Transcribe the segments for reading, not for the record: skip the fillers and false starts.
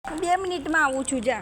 હું 2 મિનિટમાં આવું છું. જા.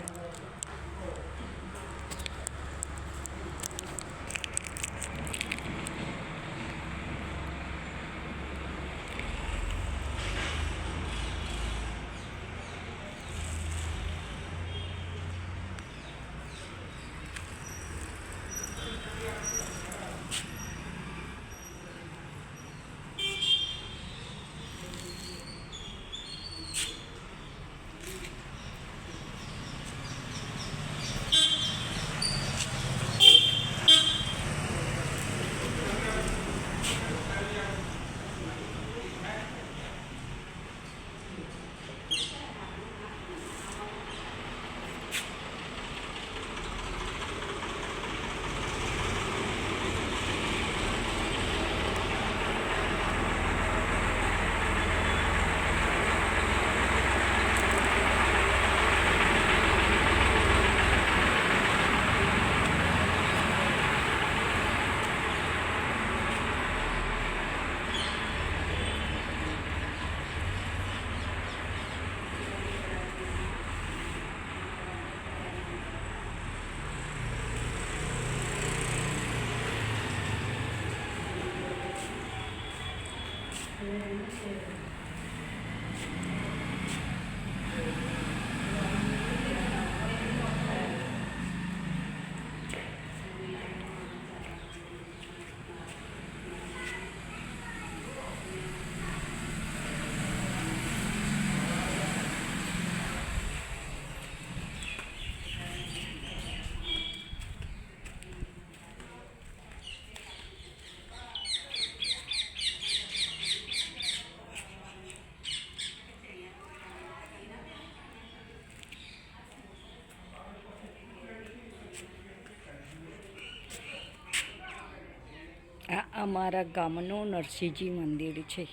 આ અમારા ગામનું નરસિંહજી મંદિર છે.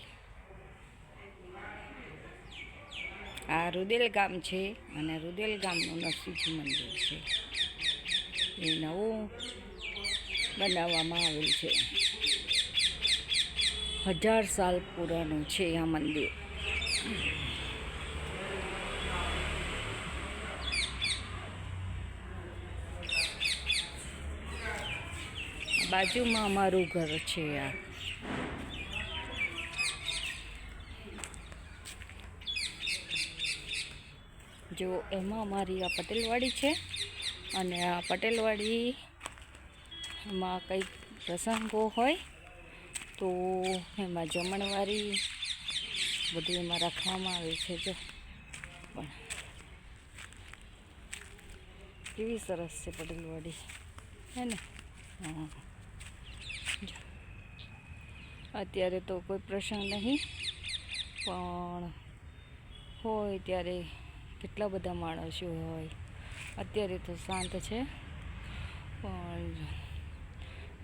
આ રુદેલ ગામ છે અને રુદેલ ગામનું નરસિંહજી મંદિર છે. એ નવું બનાવવામાં આવેલ છે. 1000 સાલ પુરાણું છે આ મંદિર. બાજુમાં અમારું ઘર છે. આ જો એમાં અમારી આ પટેલવાડી છે અને આ પટેલવાડીમાં કંઈક પ્રસંગો હોય તો એમાં જમણવારી બધું એમાં રાખવામાં આવે છે. જો પણ કેવી સરસ છે પટેલવાડી, હે ને? હા. અત્યારે તો કોઈ પ્રસંગ નહીં, પણ હોય ત્યારે કેટલા બધા માણસો હોય. અત્યારે તો શાંત છે, પણ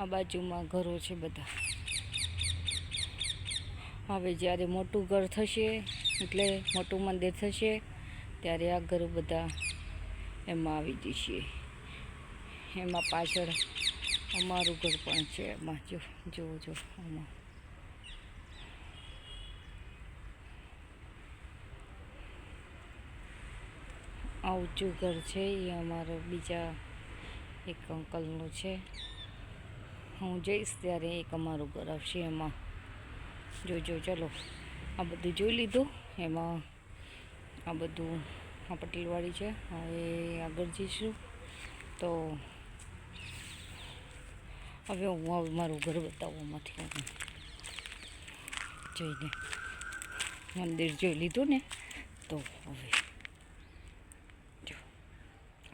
આ બાજુમાં ઘરો છે બધા. હવે જ્યારે મોટું ઘર થશે, એટલે મોટું મંદિર થશે, ત્યારે આ ઘરો બધા એમાં આવી જશે. એમાં પાછળ અમારું ઘર પણ છે. એમાં જો આમાં આ ઊંચું ઘર છે. એ અમારો બીજા એક અંકલનું છે. હું જઈશ ત્યારે એક અમારું ઘર આવશે. એમાં જોજો. ચલો, આ બધું જોઈ લીધું. એમાં આ બધું આ પટેલવાડી છે. હવે આગળ જઈશું તો હવે હું મારું ઘર બતાવવામાંથી જોઈને મંદિર જોઈ લીધું ને, તો હવે જો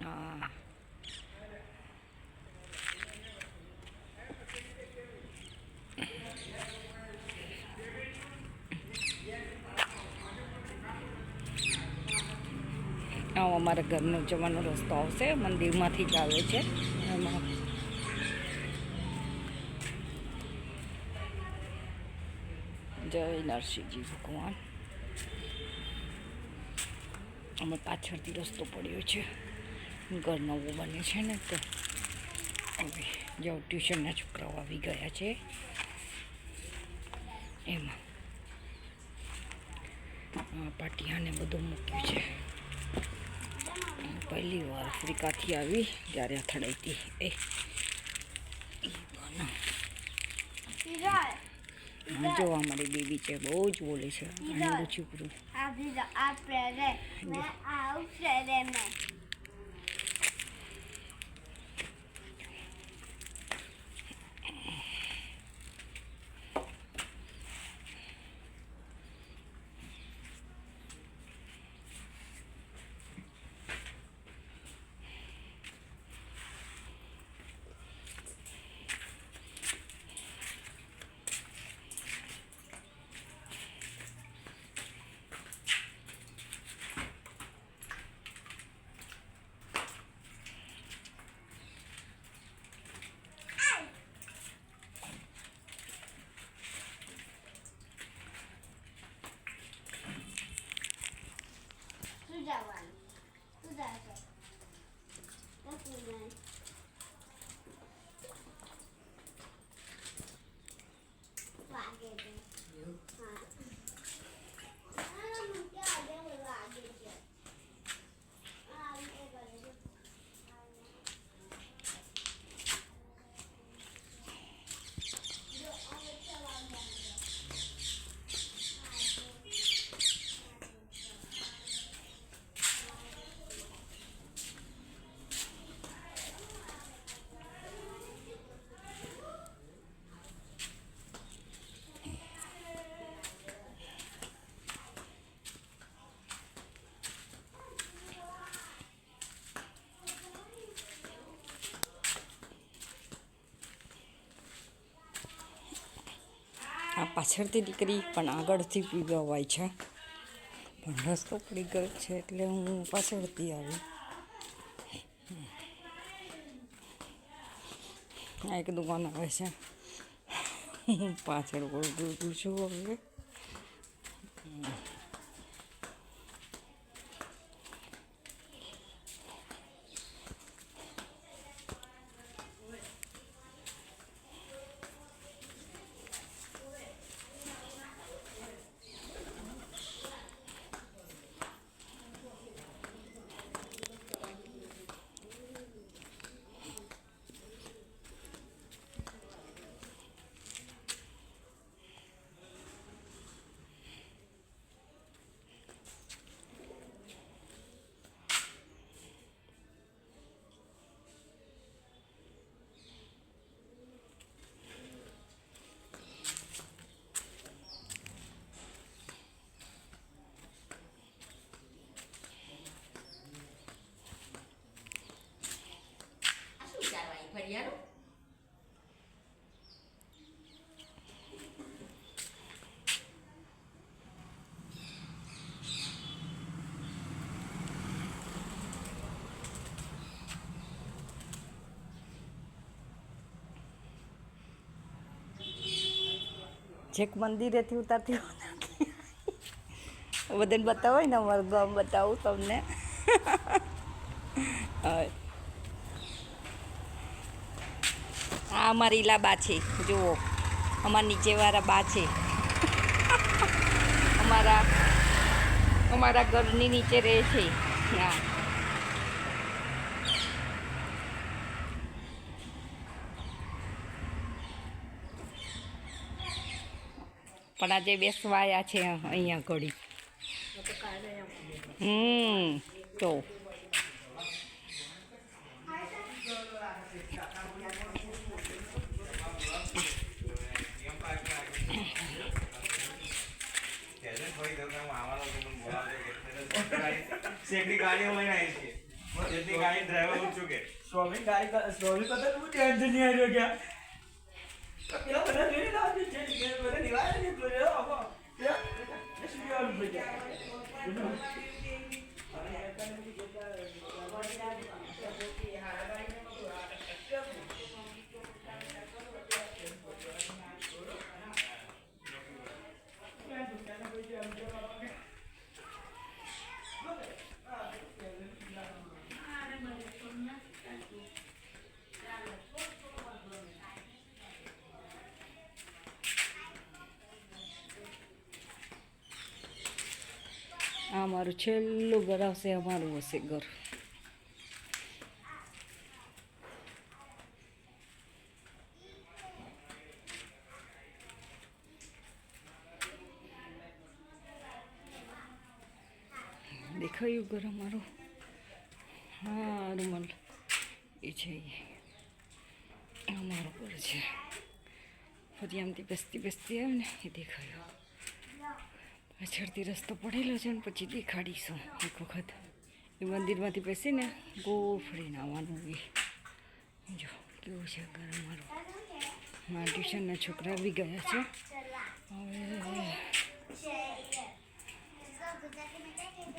હા અમારા ઘરનો જવાનો રસ્તો આવશે, મંદિરમાંથી જ આવે છે. એમાં જય નરસિંહજી ભગવાન. અમે પાછળથી રસ્તો પડ્યો છે. ઘર નવું બને છે ને, તો હવે જો ટ્યુશનના છોકરાઓ આવી ગયા છે. એમાં પાટિયાને બધું મૂક્યું છે. પહેલી વાર આફ્રિકાથી આવી ત્યારે અથડાઈ હતી જો અમારી બેબી છે બહુ જ બોલે છે છોકરું આ પાછળથી દીકરી પણ આગળથી પીવાય છે પણ રસ્તો પડી ગયો છે એટલે હું પાછળથી આવી આ એક દુકાન આવે છે પાછળ બોલું છું હવે છેક મંદિરેથી ઉતારતી બધાને બતાવો ને અમારું ગામ બતાવું તમને આ અમારી ઈલા બા છે જુઓ અમારા નીચેવાળા બા છે અમારા ઘરની નીચે રહે છે હા પણ આજે બેસવા આવ્યા છે અહીંયા ઘડી તો सेफ्टी गाड़ी में आई थी सेफ्टी गाड़ी ड्राइवर उठ चुके स्वामी गाड़ी का स्वामी पता नहीं टेंशन नहीं आ रही क्या क्या बना नहीं ना आज चेंज कर मैंने निकाला नहीं तो ये अब क्या ऐसे भी और बढ़ गया આ મારું છેલ્લું ઘર આવશે અમારું હશે ઘર દેખાયું ઘર અમારું. હા રૂમલ એ છે એ અમારું ઘર છે. ફરી આમથી બેસતી બેસતી આવે ને એ દેખાયું. પાછળથી રસ્તો પડેલો છે ને પછી દેખાડીશું એક વખત. એ મંદિરમાંથી બેસીને ગોળ ફરીને આવવાનું એ. જો કેવું છે ઘર અમારું. મારા ટ્યુશનના છોકરા આવી ગયા છે. હવે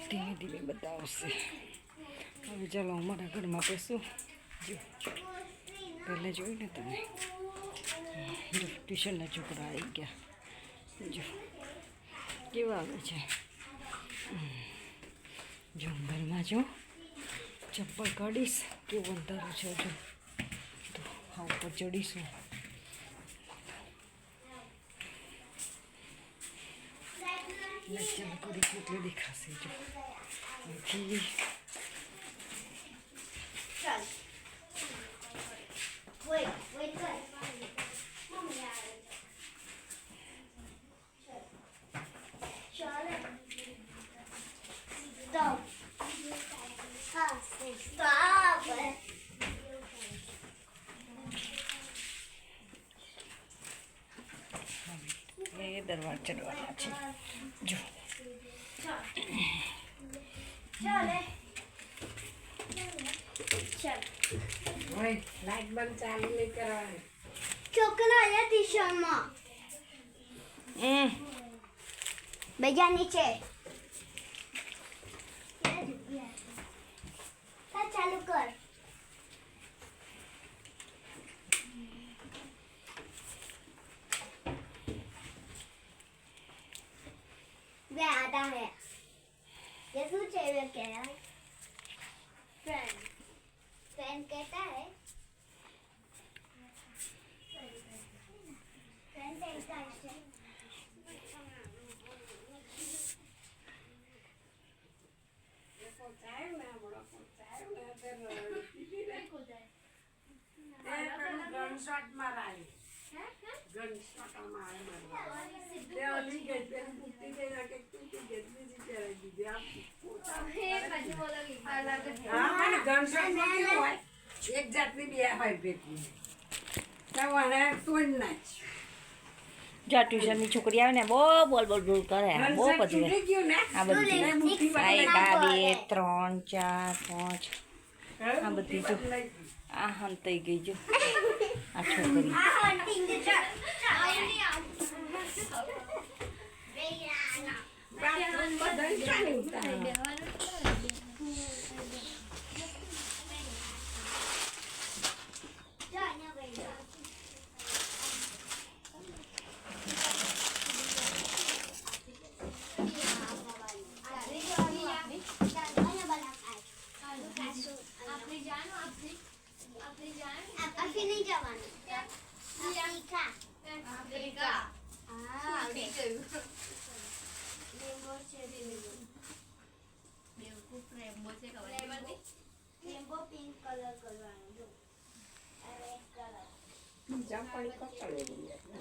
ધીમે ધીમે બધા આવશે. હવે ચાલો અમારા ઘરમાં બેસું. જો પહેલાં જોયું ને તમે. જો ટ્યુશનના છોકરા આવી ગયા. જો કેવા આવે છે. જંગલમાં જો ચપ્પલ કાઢીશ કેવું અંધારું છે. જો તો આ ઉપર ચડીશું. ચાલો કરી કેટલી દેખાશે. જો અહીંથી એ દરવાજા ચડવાના છે. જો લાઈટ બંધ ચાલુ નહીં કરવાની. છોકરા આયા ટીશર્ટમાં બેજા નીચે ચાલુ કર. वे आता है ये શું છે वे कह रहा है फ्रेंड फ्रेंड कहता है फ्रेंड कहता है ગનશોટ મારાય. ગનશોટ મારે. તે ઓલી ગઈ પેલી બુટ્ટી ગઈ ના કે તૂટી ગઈ બીજી પહેરાઈ દીધી. હા મને ગનશોટમાં કેવું હોય એક જાતની બે હોય ભેગી. તો મને તોડ નાખ. જો ટ્યુશનની છોકરી આવે ને બહુ બોલ બોલ બોલ કરે. બહુ પછી તૂટી ગયું ને આ બધી બુટ્ટી આ 1 2 3 4 5 આ બધી જો આ હંતાઈ ગઈ. જો આ છોકરી हंटिंग द બધાને ચાલી ઉતારે. अभी नहीं जवाना अफ्रीका अफ्रीका हाँ रेनबो पिंक कलर करवाना जो रेड कलर બીજા પડી કચડે.